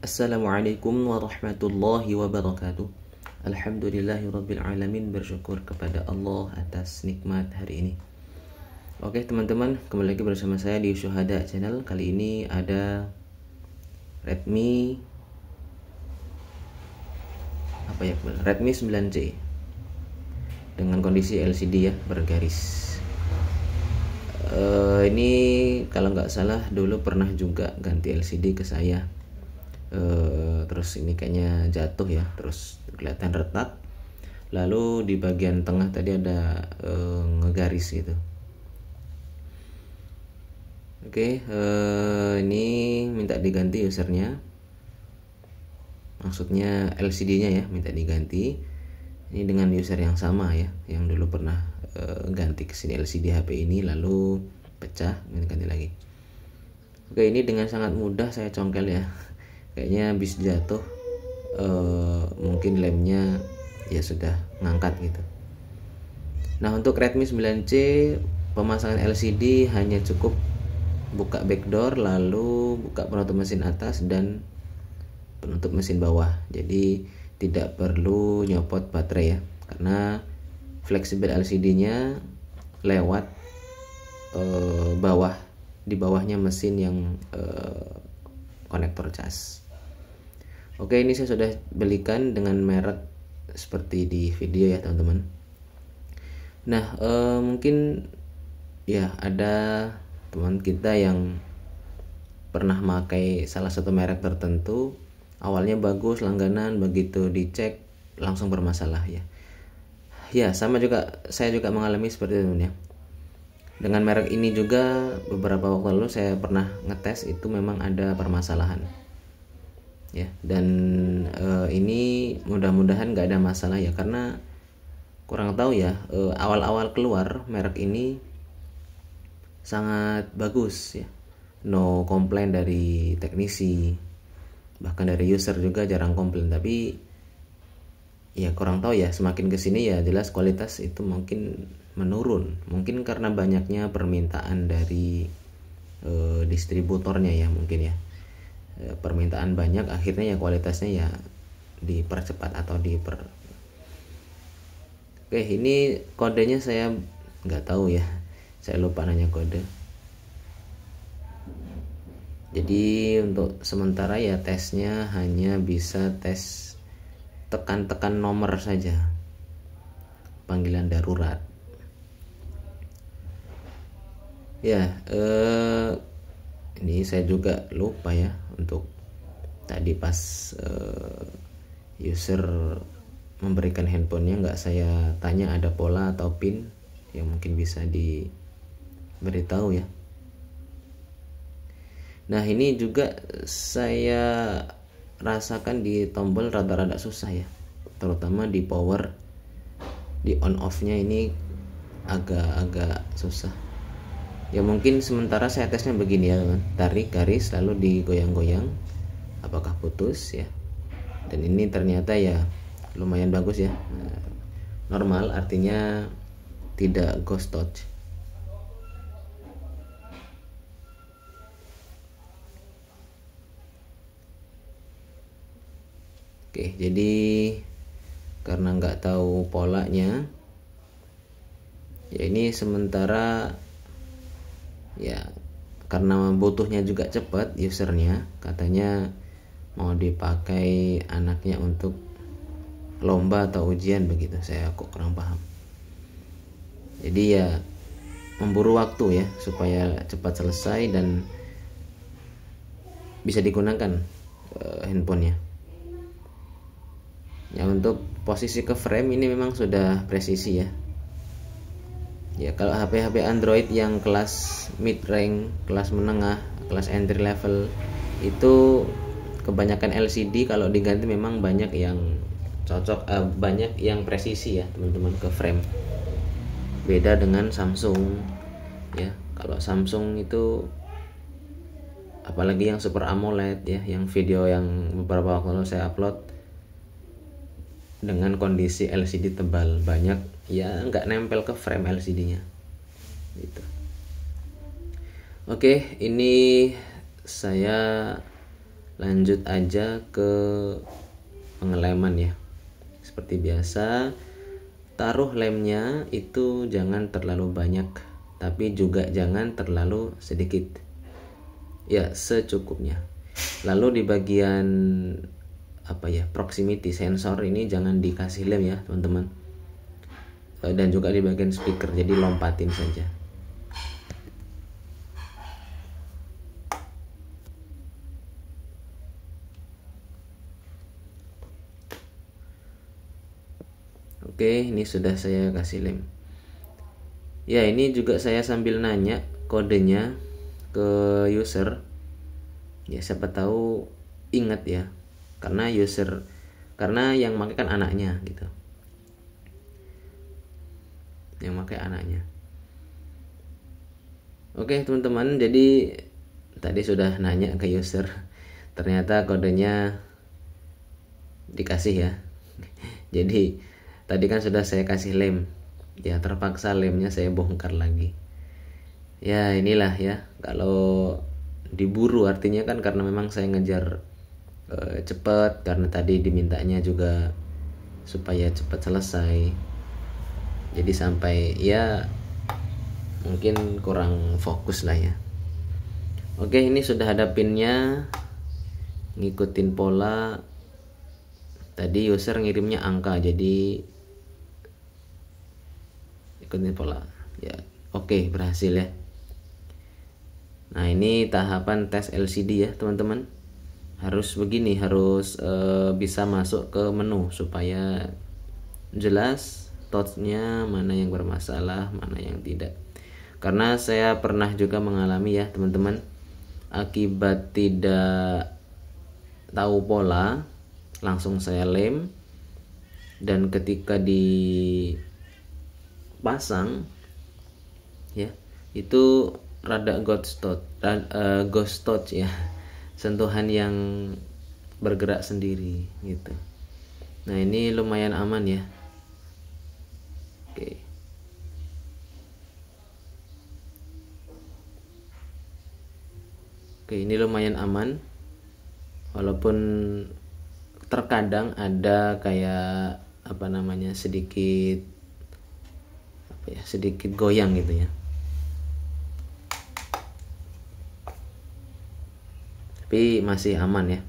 Assalamualaikum warahmatullahi wabarakatuh. Alhamdulillahirrabbilalamin, bersyukur kepada Allah atas nikmat hari ini. Oke teman-teman, kembali lagi bersama saya di Syuhada Channel. Kali ini ada Redmi Redmi 9C dengan kondisi LCD ya, bergaris. Ini kalau nggak salah dulu pernah juga ganti LCD ke saya. Terus ini kayaknya jatuh ya, terus kelihatan retak. Lalu di bagian tengah tadi ada ngegaris gitu. Oke, ini minta diganti usernya, maksudnya LCD-nya ya, minta diganti. Ini dengan user yang sama ya, yang dulu pernah ganti ke sini LCD HP ini, lalu pecah, ganti lagi. Oke, ini dengan sangat mudah saya congkel ya. Kayaknya habis jatuh, mungkin lemnya ya sudah ngangkat gitu. Nah, untuk Redmi 9C pemasangan LCD hanya cukup buka backdoor, lalu buka penutup mesin atas dan penutup mesin bawah. Jadi tidak perlu nyopot baterai ya, karena fleksibel LCD-nya lewat bawah, di bawahnya mesin yang konektor cas. Oke, ini saya sudah belikan dengan merek seperti di video ya teman-teman. Nah, mungkin ya ada teman kita yang pernah pakai salah satu merek tertentu, awalnya bagus langganan, begitu dicek langsung bermasalah ya. Ya, sama juga saya juga mengalami seperti itu ya. Dengan merek ini juga beberapa waktu lalu saya pernah ngetes, itu memang ada permasalahan ya. Dan ini mudah-mudahan nggak ada masalah ya, karena kurang tahu ya, awal-awal keluar merek ini sangat bagus ya, no komplain dari teknisi, bahkan dari user juga jarang komplain. Tapi ya kurang tahu ya, semakin kesini ya jelas kualitas itu mungkin menurun, mungkin karena banyaknya permintaan dari distributornya ya, mungkin ya, permintaan banyak, akhirnya ya kualitasnya ya dipercepat atau Oke, ini kodenya saya nggak tahu ya, saya lupa nanya kode. Jadi untuk sementara ya tesnya hanya bisa tes tekan-tekan nomor saja, panggilan darurat ya. Ini saya juga lupa ya, untuk tadi pas user memberikan handphonenya nggak saya tanya ada pola atau pin yang mungkin bisa diberitahu ya. Nah, ini juga saya rasakan di tombol rada-rada susah ya, terutama di power, di on off nya ini agak-agak susah ya. Mungkin sementara saya tesnya begini ya, tarik garis lalu digoyang-goyang apakah putus ya. Dan ini ternyata ya lumayan bagus ya, normal, artinya tidak ghost touch. Oke, jadi karena nggak tahu polanya ya, ini sementara ya, karena butuhnya juga cepat usernya, katanya mau dipakai anaknya untuk lomba atau ujian begitu, saya kok kurang paham. Jadi ya memburu waktu ya, supaya cepat selesai dan bisa digunakan handphonenya ya. Untuk posisi ke frame ini memang sudah presisi ya. Ya, kalau HP-HP Android yang kelas mid range, kelas menengah, kelas entry level itu kebanyakan LCD, kalau diganti memang banyak yang cocok, banyak yang presisi ya teman-teman ke frame. Beda dengan Samsung ya. Kalau Samsung itu apalagi yang Super AMOLED ya, yang video yang beberapa waktu lalu saya upload dengan kondisi LCD tebal, banyak ya nggak nempel ke frame LCD-nya gitu. Oke, ini saya lanjut aja ke pengeleman ya. Seperti biasa, taruh lemnya itu jangan terlalu banyak, tapi juga jangan terlalu sedikit. Ya, secukupnya. Lalu di bagian proximity sensor ini jangan dikasih lem ya, teman-teman. Dan juga di bagian speaker, jadi lompatin saja. Oke, ini sudah saya kasih lem. Ya, ini juga saya sambil nanya kodenya ke user. Ya, siapa tahu ingat ya. Karena yang pakai kan anaknya gitu. Yang pakai anaknya. Oke, teman-teman, jadi tadi sudah nanya ke user. Ternyata kodenya dikasih ya. Jadi tadi kan sudah saya kasih lem. Ya, terpaksa lemnya saya bongkar lagi. Ya, inilah ya. Kalau diburu artinya kan karena memang saya ngejar cepat, karena tadi dimintanya juga supaya cepat selesai. Jadi sampai ya mungkin kurang fokus lah ya. Oke, ini sudah ada pinnya, ngikutin pola. Tadi user ngirimnya angka, jadi ikutin pola ya. Oke, berhasil ya. Nah, ini tahapan tes LCD ya teman-teman. Harus begini, harus bisa masuk ke menu supaya jelas touchnya mana yang bermasalah, mana yang tidak. Karena saya pernah juga mengalami ya teman-teman, akibat tidak tahu pola langsung saya lem, dan ketika dipasang ya itu rada ghost touch ya, sentuhan yang bergerak sendiri gitu. Nah, ini lumayan aman ya. Oke, ini lumayan aman, walaupun terkadang ada kayak sedikit goyang gitu ya. Tapi masih aman ya.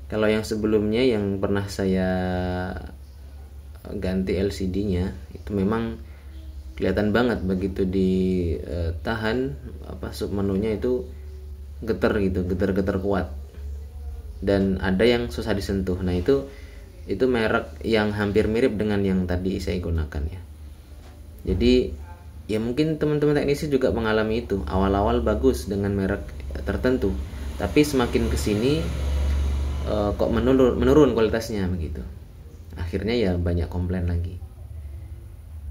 Kalau yang sebelumnya yang pernah saya ganti LCD-nya itu memang kelihatan banget begitu ditahan sub menunya itu getar kuat, dan ada yang susah disentuh. Nah, itu merek yang hampir mirip dengan yang tadi saya gunakan ya. Jadi ya mungkin teman-teman teknisi juga mengalami itu. Awal-awal bagus dengan merek tertentu, tapi semakin kesini kok menurun kualitasnya begitu. Akhirnya ya banyak komplain lagi.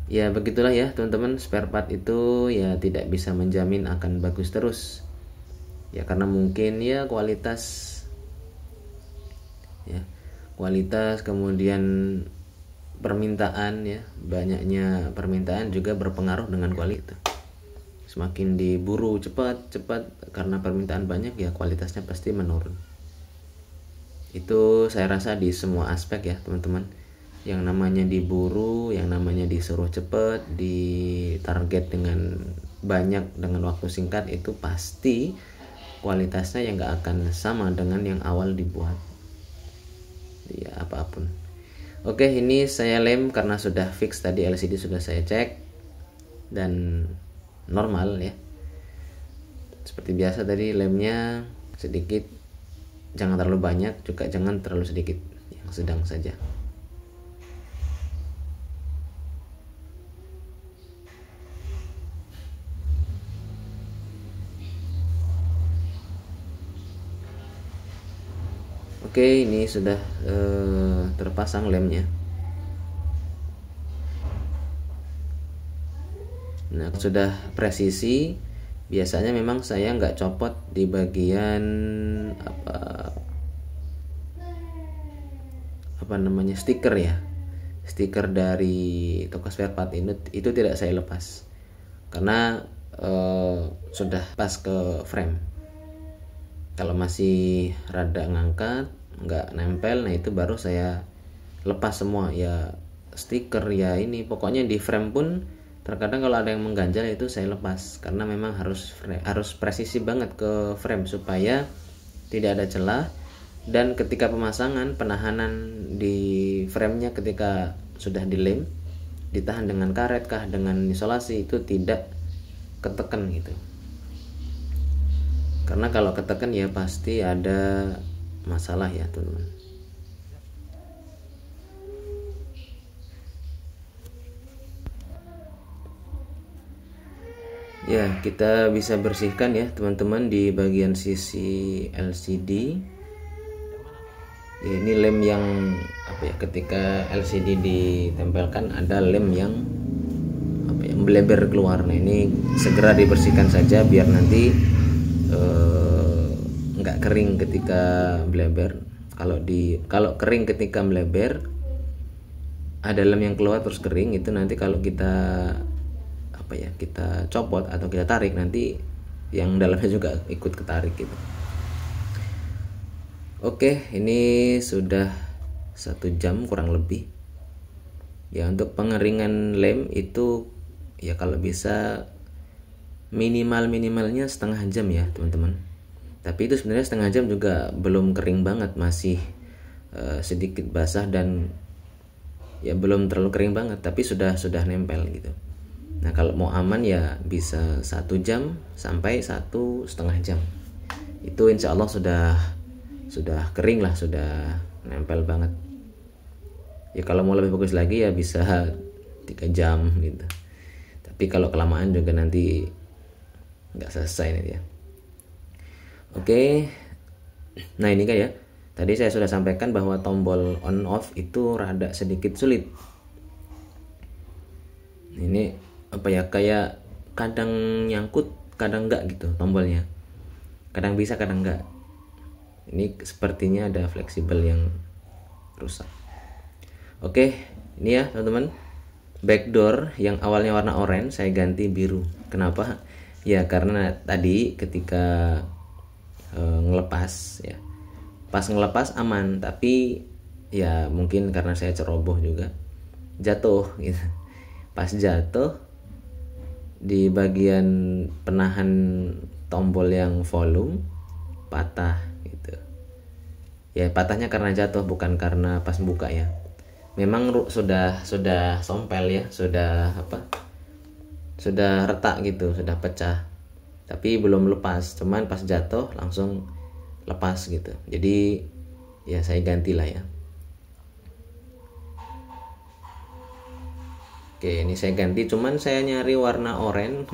Ya begitulah ya teman-teman, spare part itu ya tidak bisa menjamin akan bagus terus. Ya karena mungkin ya kualitas kemudian permintaan ya, banyaknya permintaan juga berpengaruh dengan kualitas. Semakin diburu cepat karena permintaan banyak ya kualitasnya pasti menurun. Itu saya rasa di semua aspek ya teman-teman. Yang namanya diburu, yang namanya disuruh cepat, ditarget dengan banyak dengan waktu singkat, itu pasti kualitasnya yang gak akan sama dengan yang awal dibuat ya, apapun. Oke, ini saya lem karena sudah fix tadi, LCD sudah saya cek dan normal ya. Seperti biasa tadi lemnya sedikit, jangan terlalu banyak, juga jangan terlalu sedikit, yang sedang saja. Oke, ini sudah terpasang lemnya. Nah, sudah presisi. Biasanya memang saya nggak copot di bagian stiker ya. Stiker dari toko spare part itu tidak saya lepas karena sudah pas ke frame. Kalau masih rada ngangkat, nggak nempel, nah itu baru saya lepas semua ya, stiker ya, ini pokoknya di frame pun terkadang kalau ada yang mengganjal itu saya lepas, karena memang harus presisi banget ke frame supaya tidak ada celah. Dan ketika pemasangan, penahanan di framenya ketika sudah dilem, ditahan dengan karet kah, dengan isolasi, itu tidak ketekan gitu. Karena kalau ketekan ya pasti ada masalah ya teman-teman. Ya, kita bisa bersihkan ya teman-teman di bagian sisi LCD. Ini lem yang apa ya, ketika LCD ditempelkan ada lem yang apa ya, melebar keluar. Nah, ini segera dibersihkan saja biar nanti nggak kering ketika melebar. Kalau kering ketika melebar, ada lem yang keluar terus kering, itu nanti kalau kita apa ya, kita copot atau kita tarik, nanti yang dalamnya juga ikut ketarik gitu. Oke, ini sudah 1 jam kurang lebih ya. Untuk pengeringan lem itu ya kalau bisa minimalnya setengah jam ya teman-teman. Tapi itu sebenarnya setengah jam juga belum kering banget, masih sedikit basah dan ya belum terlalu kering banget, tapi sudah nempel gitu. Nah, kalau mau aman ya bisa 1 jam sampai 1,5 jam. Itu insya Allah sudah kering lah, sudah nempel banget. Ya kalau mau lebih bagus lagi ya bisa 3 jam gitu. Tapi kalau kelamaan juga nanti nggak selesai nih ya. Oke. Nah, ini kan ya, tadi saya sudah sampaikan bahwa tombol on off itu rada sedikit sulit. Ini apa ya, kayak kadang nyangkut kadang enggak gitu tombolnya, kadang bisa kadang enggak. Ini sepertinya ada fleksibel yang rusak. Oke, ini ya teman-teman, backdoor yang awalnya warna oranye saya ganti biru. Kenapa? Ya karena tadi ketika ngelepas ya, pas ngelepas aman, tapi ya mungkin karena saya ceroboh juga jatuh gitu. Pas jatuh di bagian penahan tombol yang volume patah gitu. Ya patahnya karena jatuh, bukan karena pas buka ya. Memang sudah sompel ya, sudah retak gitu, sudah pecah. Tapi belum lepas, cuman pas jatuh langsung lepas gitu. Jadi ya saya gantilah ya. Oke, ini saya ganti, cuman saya nyari warna oranye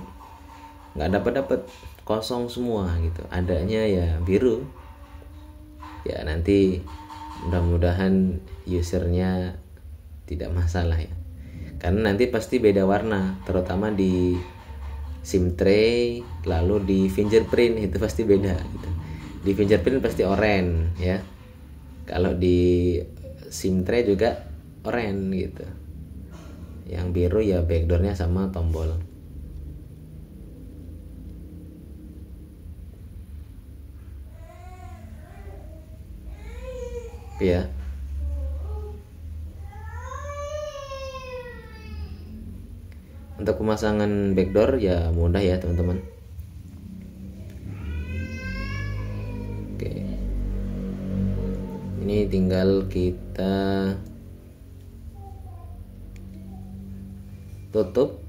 nggak dapat, kosong semua gitu. Adanya ya biru. Ya nanti mudah-mudahan usernya tidak masalah ya. Karena nanti pasti beda warna, terutama di SIM tray, lalu di fingerprint itu pasti beda gitu. Di fingerprint pasti oranye ya. Kalau di SIM tray juga oranye gitu. Yang biru ya backdoornya sama tombol. Ya. Untuk pemasangan backdoor ya mudah ya teman-teman. Oke. Ini tinggal kita tutup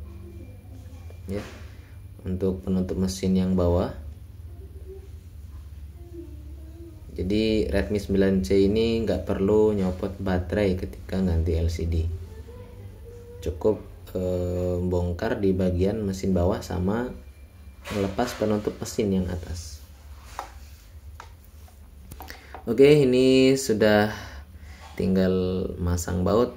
ya untuk penutup mesin yang bawah. Jadi Redmi 9C ini nggak perlu nyopot baterai ketika ganti LCD, cukup bongkar di bagian mesin bawah sama melepas penutup mesin yang atas. Oke, ini sudah tinggal masang baut.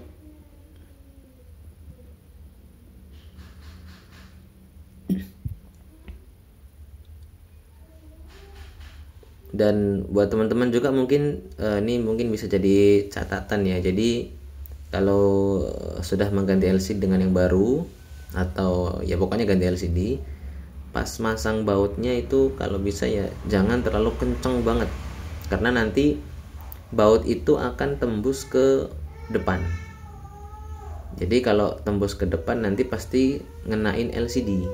Dan buat teman-teman juga mungkin ini mungkin bisa jadi catatan ya. Jadi kalau sudah mengganti LCD dengan yang baru, atau ya pokoknya ganti LCD, pas masang bautnya itu kalau bisa ya jangan terlalu kenceng banget, karena nanti baut itu akan tembus ke depan. Jadi kalau tembus ke depan nanti pasti ngenain LCD.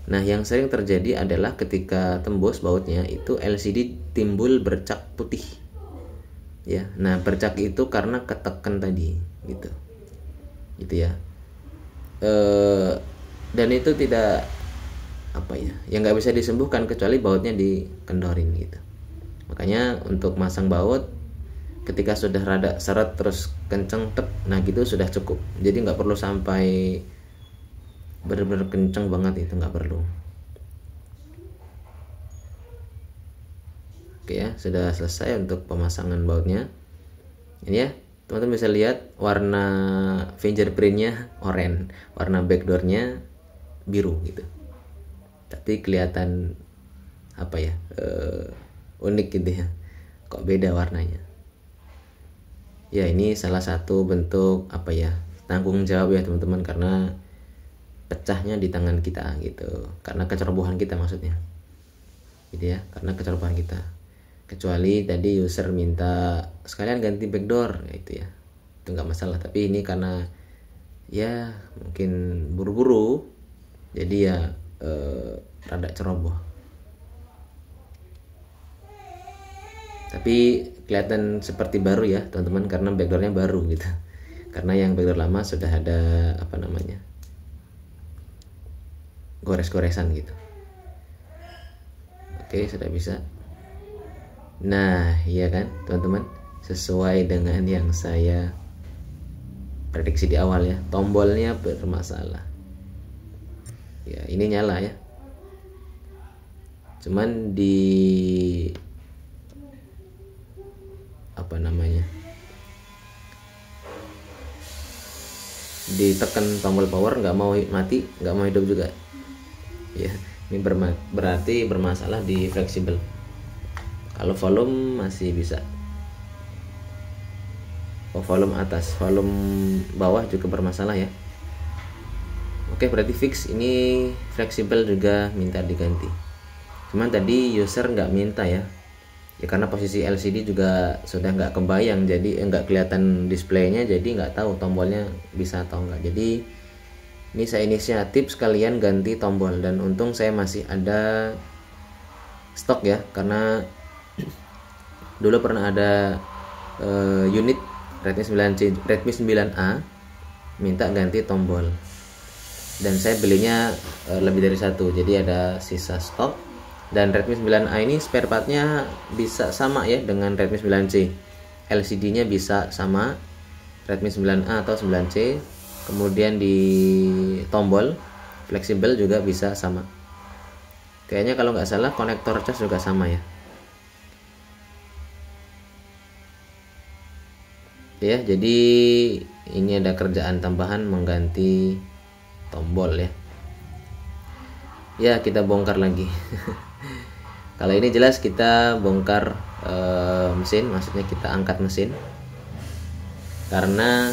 Nah, yang sering terjadi adalah ketika tembus bautnya itu LCD timbul bercak putih. Ya, nah bercak itu karena ketekan tadi, gitu ya. Dan itu tidak yang nggak bisa disembuhkan kecuali bautnya dikendorin gitu. Makanya untuk masang baut, ketika sudah rada seret terus kenceng nah gitu sudah cukup. Jadi nggak perlu sampai bener-bener kenceng banget, itu nggak perlu. Oke ya, sudah selesai untuk pemasangan bautnya. Ini ya, teman-teman bisa lihat warna fingerprintnya oranye, warna backdoornya biru gitu. Tapi kelihatan unik gitu ya, kok beda warnanya. Ya, ini salah satu bentuk tanggung jawab ya teman-teman, karena pecahnya di tangan kita gitu, karena kecerobohan kita maksudnya gitu ya, karena kecerobohan kita. Kecuali tadi user minta sekalian ganti backdoor itu nggak masalah. Tapi ini karena ya mungkin buru-buru jadi ya rada ceroboh. Tapi kelihatan seperti baru ya teman-teman, karena backdoornya baru gitu. Karena yang backdoor lama sudah ada gores-goresan gitu. Oke, sudah bisa. Nah, iya kan teman-teman, sesuai dengan yang saya prediksi di awal ya, tombolnya bermasalah. Ya, ini nyala ya. Cuman ditekan tombol power nggak mau mati, nggak mau hidup juga ya. Ini berarti bermasalah di fleksibel. Kalau volume masih bisa. Volume atas, volume bawah juga bermasalah ya. Oke, berarti fix. Ini fleksibel juga minta diganti. Cuman tadi user nggak minta ya karena posisi LCD juga sudah nggak kebayang, jadi nggak kelihatan displaynya, jadi nggak tahu tombolnya bisa atau enggak. Jadi ini saya inisiatif sekalian ganti tombol, dan untung saya masih ada stok ya, karena dulu pernah ada unit Redmi 9C, Redmi 9A minta ganti tombol, dan saya belinya lebih dari satu, jadi ada sisa stok. Dan Redmi 9A ini spare partnya bisa sama ya dengan Redmi 9C, LCD nya bisa sama Redmi 9A atau 9C, kemudian di tombol fleksibel juga bisa sama. Kayaknya kalau nggak salah konektor cas juga sama ya. Ya, jadi ini ada kerjaan tambahan mengganti tombol ya. Ya, kita bongkar lagi. Kalau ini jelas kita bongkar mesin, maksudnya kita angkat mesin, karena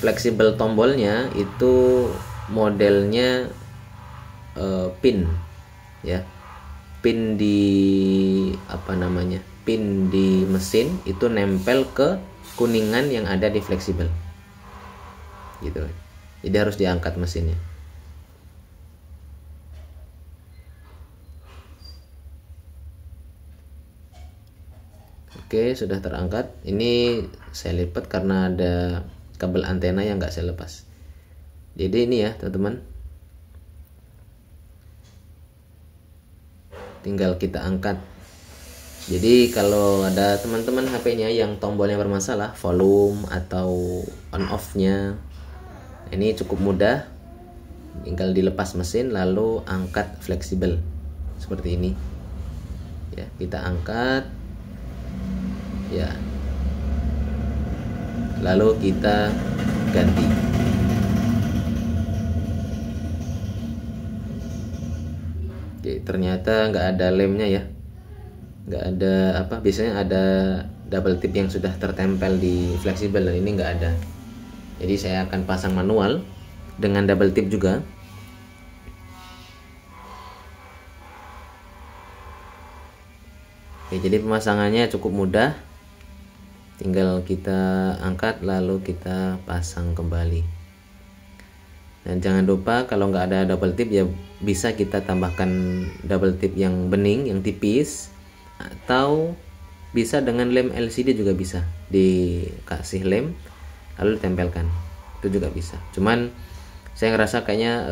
fleksibel tombolnya itu modelnya pin ya, pin di pin di mesin itu nempel ke kuningan yang ada di fleksibel gitu, jadi harus diangkat mesinnya. Oke, sudah terangkat. Ini saya lipat karena ada kabel antena yang nggak saya lepas. Jadi ini ya teman-teman, tinggal kita angkat. Jadi kalau ada teman-teman HP-nya yang tombolnya bermasalah, volume atau on off-nya, ini cukup mudah. Tinggal dilepas mesin lalu angkat fleksibel seperti ini. Ya, kita angkat. Ya, lalu kita ganti. Oke, ternyata nggak ada lemnya ya, nggak ada biasanya ada double tip yang sudah tertempel di fleksibel, dan ini nggak ada. Jadi saya akan pasang manual dengan double tip juga. Oke, jadi pemasangannya cukup mudah, tinggal kita angkat lalu kita pasang kembali. Dan jangan lupa kalau nggak ada double tip ya bisa kita tambahkan double tip yang bening, yang tipis, atau bisa dengan lem LCD juga bisa, dikasih lem lalu ditempelkan, itu juga bisa. Cuman saya ngerasa kayaknya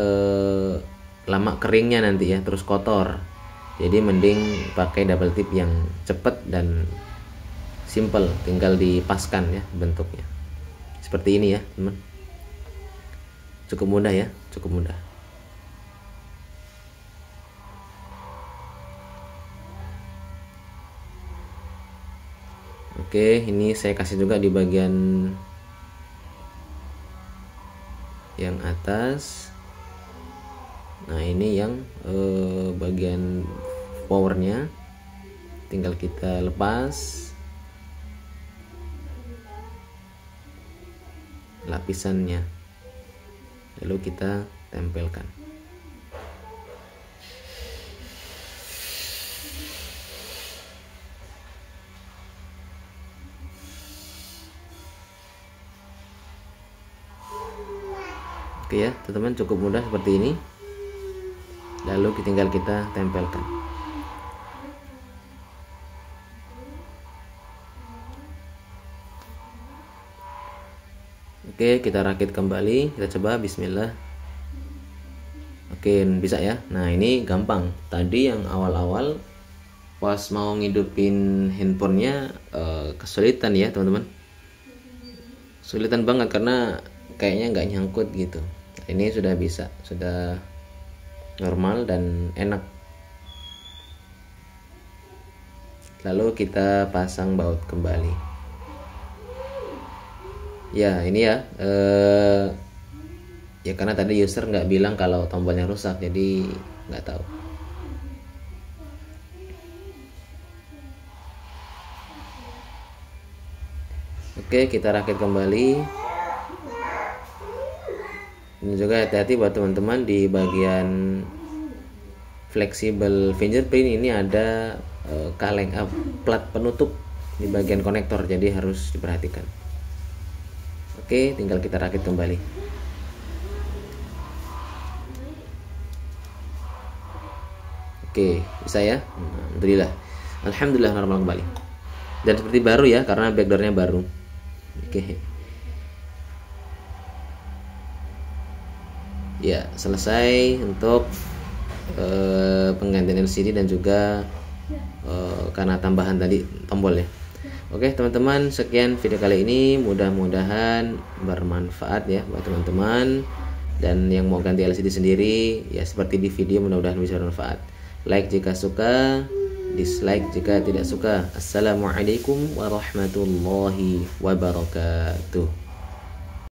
lama keringnya nanti ya, terus kotor, jadi mending pakai double tip yang cepet dan simple, tinggal dipaskan ya bentuknya seperti ini ya teman. Cukup mudah ya, cukup mudah. Oke, ini saya kasih juga di bagian yang atas. Nah ini yang bagian powernya, tinggal kita lepas lapisannya lalu kita tempelkan. Oke ya teman-teman, cukup mudah seperti ini, lalu tinggal kita tempelkan. Oke, kita rakit kembali, kita coba, bismillah. Oke, bisa ya. Nah ini gampang, tadi yang awal-awal pas mau ngidupin handphonenya kesulitan ya teman-teman, kesulitan banget karena kayaknya nggak nyangkut gitu. Ini sudah bisa, sudah normal dan enak. Lalu kita pasang baut kembali. Ya ini ya, ya karena tadi user nggak bilang kalau tombolnya rusak, jadi nggak tahu. Oke, kita rakit kembali. Ini juga hati-hati buat teman-teman, di bagian fleksibel fingerprint ini ada kaleng plat penutup di bagian konektor, jadi harus diperhatikan. Oke, tinggal kita rakit kembali. Oke, bisa ya. Alhamdulillah normal kembali. Dan seperti baru ya, karena backdoornya baru. Oke. Ya, selesai untuk penggantian LCD dan juga karena tambahan tadi tombol ya. Oke teman-teman, sekian video kali ini, mudah-mudahan bermanfaat ya buat teman-teman. Dan yang mau ganti LCD sendiri ya seperti di video, mudah-mudahan bisa bermanfaat. Like jika suka, dislike jika tidak suka. Assalamualaikum warahmatullahi wabarakatuh.